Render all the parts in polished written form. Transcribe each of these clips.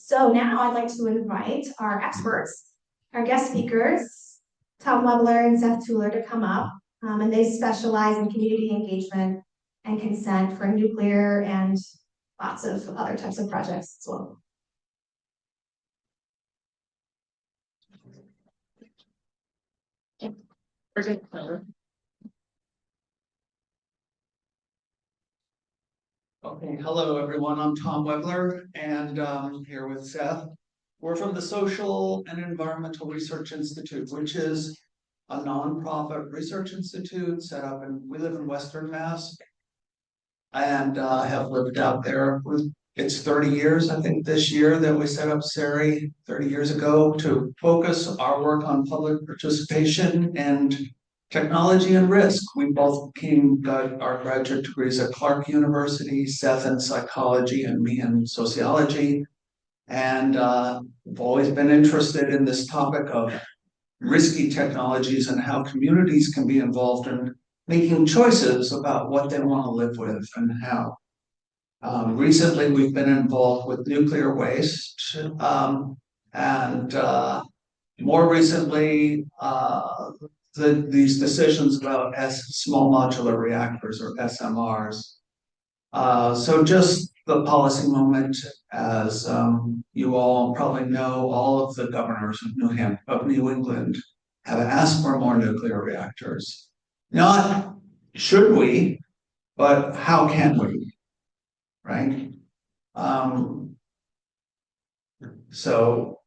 So now I'd like to invite our experts, our guest speakers, Tom Webler and Seth Tuller, to come up. And they specialize in community engagement and consent for nuclear and lots of other types of projects as well. Okay, hello everyone. I'm Tom Webler, and here with Seth. We're from the Social and Environmental Research Institute, which is a nonprofit research institute set up we live in Western Mass, and have lived out there. It's 30 years, I think, this year that we set up SERI 30 years ago to focus our work on public participation and technology and risk. We both got our graduate degrees at Clark University, Seth in psychology and me in sociology. And we've always been interested in this topic of risky technologies and how communities can be involved in making choices about what they want to live with and how. Recently, we've been involved with nuclear waste, and more recently, these decisions about small modular reactors or SMRs. So just the policy moment, as you all probably know, all of the governors of New England have asked for more nuclear reactors. Not should we, but how can we, right? So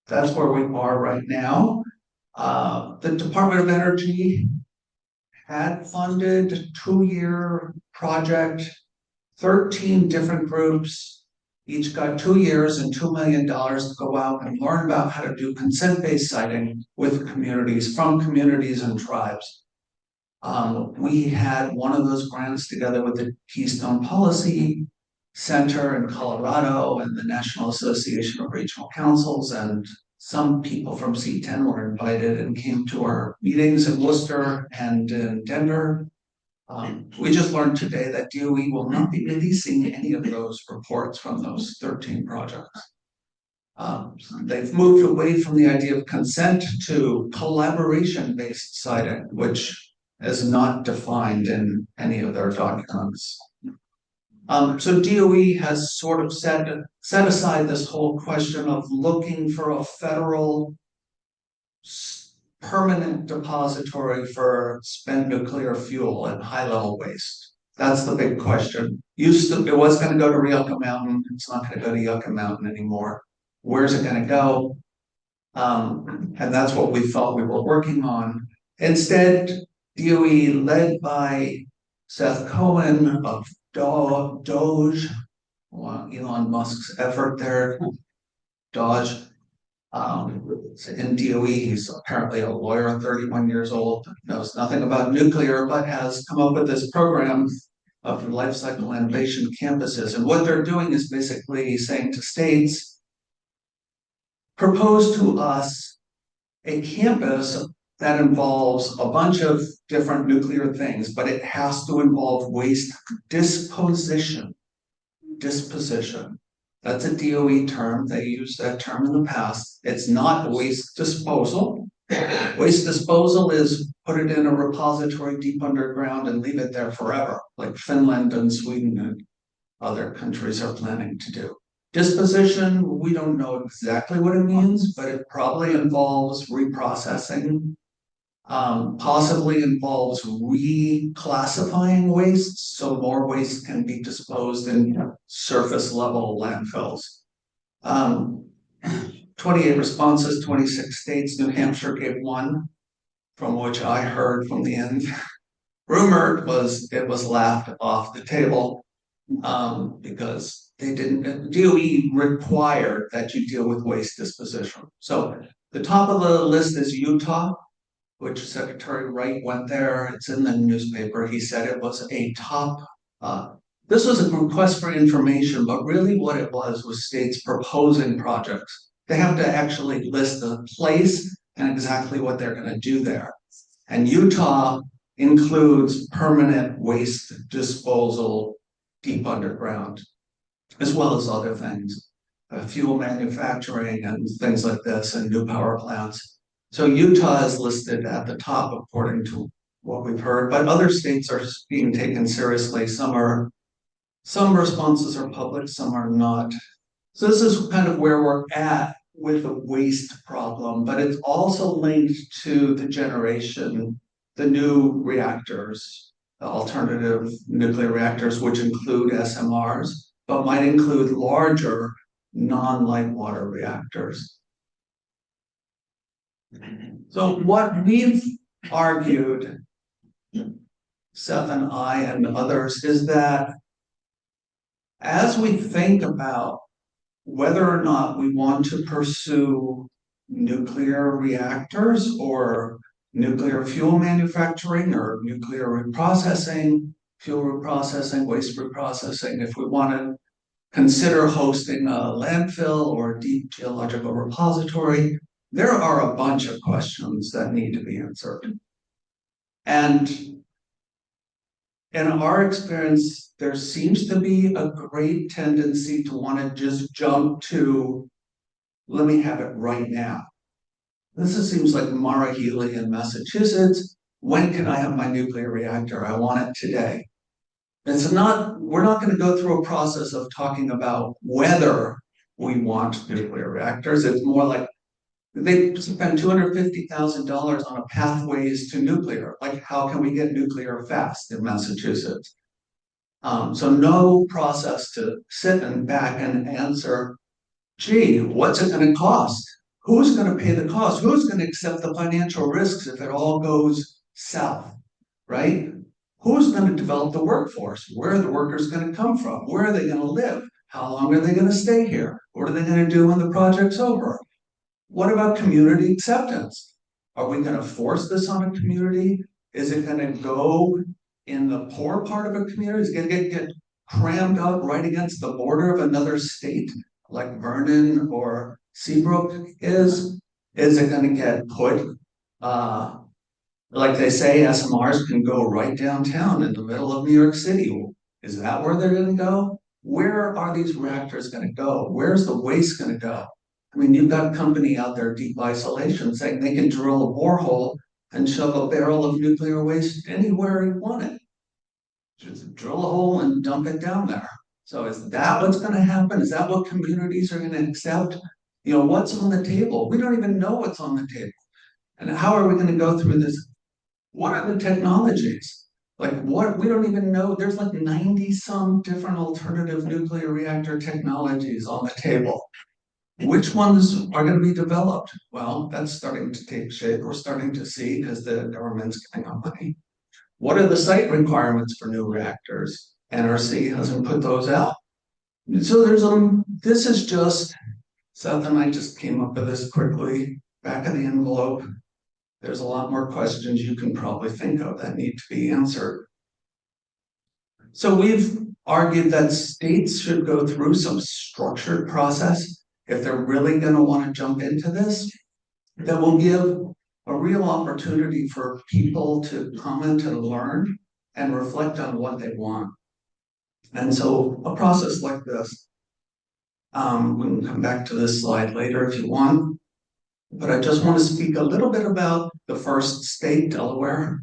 that's where we are right now. The Department of Energy had funded a 2-year project, 13 different groups, each got 2 years and $2 million to go out and learn about how to do consent-based siting with communities, from communities and tribes. We had one of those grants together with the Keystone Policy Center in Colorado and the National Association of Regional Councils, and some people from C-10 were invited and came to our meetings in Worcester and in Denver. We just learned today that DOE will not be releasing any of those reports from those 13 projects. They've moved away from the idea of consent to collaboration-based siting, which is not defined in any of their documents. So DOE has sort of set aside this whole question of looking for a federal permanent depository for spent nuclear fuel and high-level waste. That's the big question. It was going to go to Yucca Mountain. It's not going to go to Yucca Mountain anymore. Where's it going to go? And that's what we thought we were working on. Instead, DOE, led by Seth Cohen of Doge, Elon Musk's effort there, Doge. In DOE, he's apparently a lawyer, 31 years old, knows nothing about nuclear, but has come up with this program of life cycle innovation campuses. And what they're doing is basically saying to states, propose to us a campus that involves a bunch of different nuclear things, but it has to involve waste disposition. Disposition. That's a DOE term. They used that term in the past. It's not waste disposal. Waste disposal is put it in a repository deep underground and leave it there forever, like Finland and Sweden and other countries are planning to do. Disposition, we don't know exactly what it means, but it probably involves reprocessing, possibly involves reclassifying waste, so more waste can be disposed in surface level landfills. 28 responses, 26 states. New Hampshire gave one, from which I heard from the end. Rumored it was laughed off the table because they didn't. DOE required that you deal with waste disposition. So the top of the list is Utah, which Secretary Wright went there. It's in the newspaper. He said it was a top, this was a request for information, but really what it was states proposing projects. They have to actually list the place and exactly what they're going to do there. And Utah includes permanent waste disposal deep underground, as well as other things. fuel manufacturing and things like this and new power plants. So Utah is listed at the top according to what we've heard, but other states are being taken seriously. Some responses are public, some are not. So this is kind of where we're at with the waste problem, but it's also linked to the generation, the new reactors, the alternative nuclear reactors, which include SMRs, but might include larger non-light water reactors. So what we've argued, Seth and I and others, is that as we think about whether or not we want to pursue nuclear reactors or nuclear fuel manufacturing or nuclear reprocessing, fuel reprocessing, waste reprocessing, if we want to consider hosting a landfill or deep geological repository, there are a bunch of questions that need to be answered. And in our experience, there seems to be a great tendency to want to just jump to, let me have it right now. Seems like Mara Healy in Massachusetts. When can I have my nuclear reactor? I want it today. We're not going to go through a process of talking about whether we want nuclear reactors. It's more like they spend $250,000 on a pathways to nuclear. Like, how can we get nuclear fast in Massachusetts? So no process to sit and back and answer, gee, what's it going to cost? Who's going to pay the cost? Who's going to accept the financial risks if it all goes south, right? Who's going to develop the workforce? Where are the workers going to come from? Where are they going to live? How long are they going to stay here? What are they going to do when the project's over? What about community acceptance? Are we going to force this on a community? Is it going to go in the poor part of a community? Is it going to get crammed up right against the border of another state, like Vernon or Seabrook is? Is it going to get put, like they say, SMRs can go right downtown in the middle of New York City? Is that where they're going to go? Where are these reactors going to go? Where's the waste going to go? I mean, you've got a company out there, Deep Isolation, saying they can drill a borehole and shove a barrel of nuclear waste anywhere you want it. Just drill a hole and dump it down there. So is that what's going to happen? Is that what communities are going to accept? You know, what's on the table? We don't even know what's on the table. And how are we going to go through this? What are the technologies? Like what, we don't even know. There's like 90 some different alternative nuclear reactor technologies on the table. Which ones are going to be developed? Well, that's starting to take shape. We're starting to see because the government's getting on money. What are the site requirements for new reactors? NRC hasn't put those out. So this is just, Seth and I just came up with this quickly, back of the envelope. There's a lot more questions you can probably think of that need to be answered. So we've argued that states should go through some structured process if they're really going to want to jump into this, that will give a real opportunity for people to comment and learn and reflect on what they want. And so a process like this, we can come back to this slide later if you want, but I just want to speak a little bit about the first state, Delaware.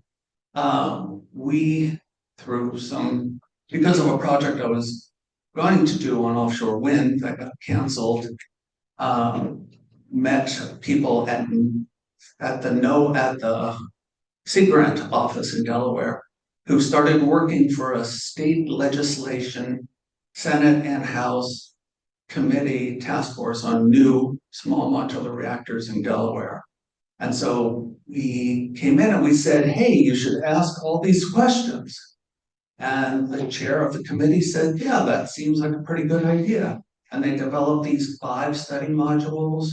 We, because of a project I was going to do on offshore wind that got canceled, met people at the Sea Grant office in Delaware who started working for a state legislation, Senate and House committee task force on new small modular reactors in Delaware. And so we came in and we said, hey, you should ask all these questions. And the chair of the committee said, yeah, that seems like a pretty good idea. And they developed these 5 study modules.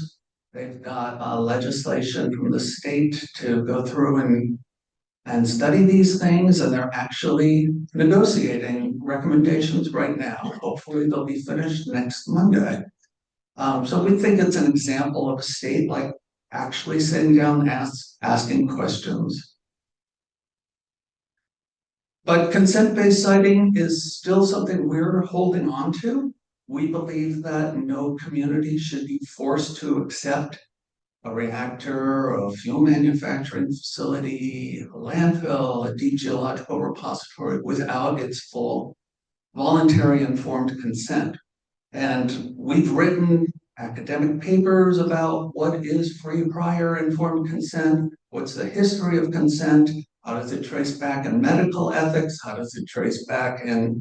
They've got legislation from the state to go through and study these things, and they're actually negotiating recommendations right now. Hopefully they'll be finished next Monday. So we think it's an example of a state like actually sitting down and asking questions. But consent-based siting is still something we're holding on to. We believe that no community should be forced to accept a reactor, a fuel manufacturing facility, a landfill, a deep geological repository without its full voluntary informed consent. And we've written academic papers about what is free, prior, informed consent, what's the history of consent, how does it trace back in medical ethics, how does it trace back in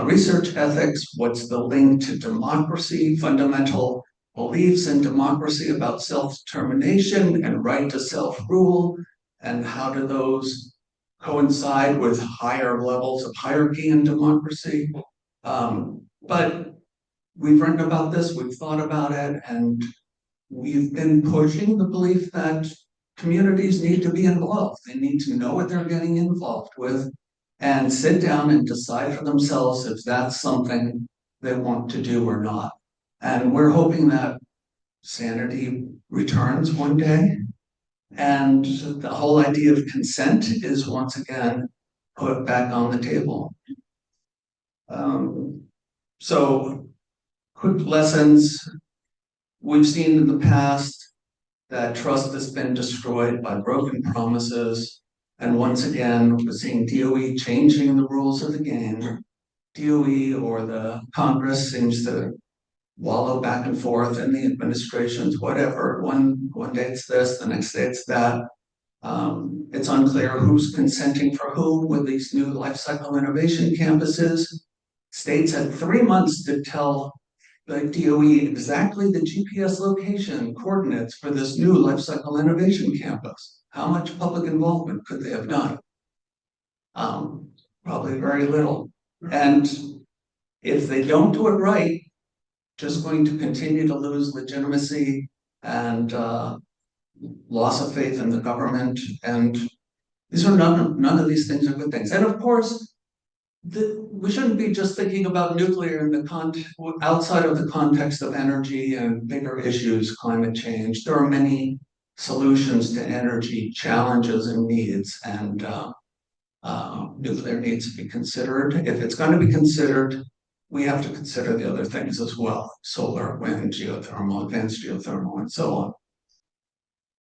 research ethics, what's the link to democracy, fundamental beliefs in democracy about self-determination and right to self-rule, and how do those coincide with higher levels of hierarchy in democracy. But we've written about this, we've thought about it, and we've been pushing the belief that communities need to be involved. They need to know what they're getting involved with and sit down and decide for themselves if that's something they want to do or not. And we're hoping that sanity returns one day. And the whole idea of consent is once again put back on the table. So quick lessons. We've seen in the past that trust has been destroyed by broken promises. And once again, we're seeing DOE changing the rules of the game. DOE or the Congress seems to wallow back and forth in the administrations, whatever. One day it's this, the next day it's that. It's unclear who's consenting for who with these new life cycle innovation campuses. States had 3 months to tell the DOE exactly the GPS location coordinates for this new life cycle innovation campus. How much public involvement could they have done? Probably very little. And if they don't do it right, just going to continue to lose legitimacy and loss of faith in the government. And these are none of these things are good things. And of course, we shouldn't be just thinking about nuclear in the outside of the context of energy and bigger issues, climate change. There are many solutions to energy challenges and needs, and nuclear needs to be considered. If it's going to be considered, we have to consider the other things as well: solar, wind, geothermal, advanced geothermal, and so on.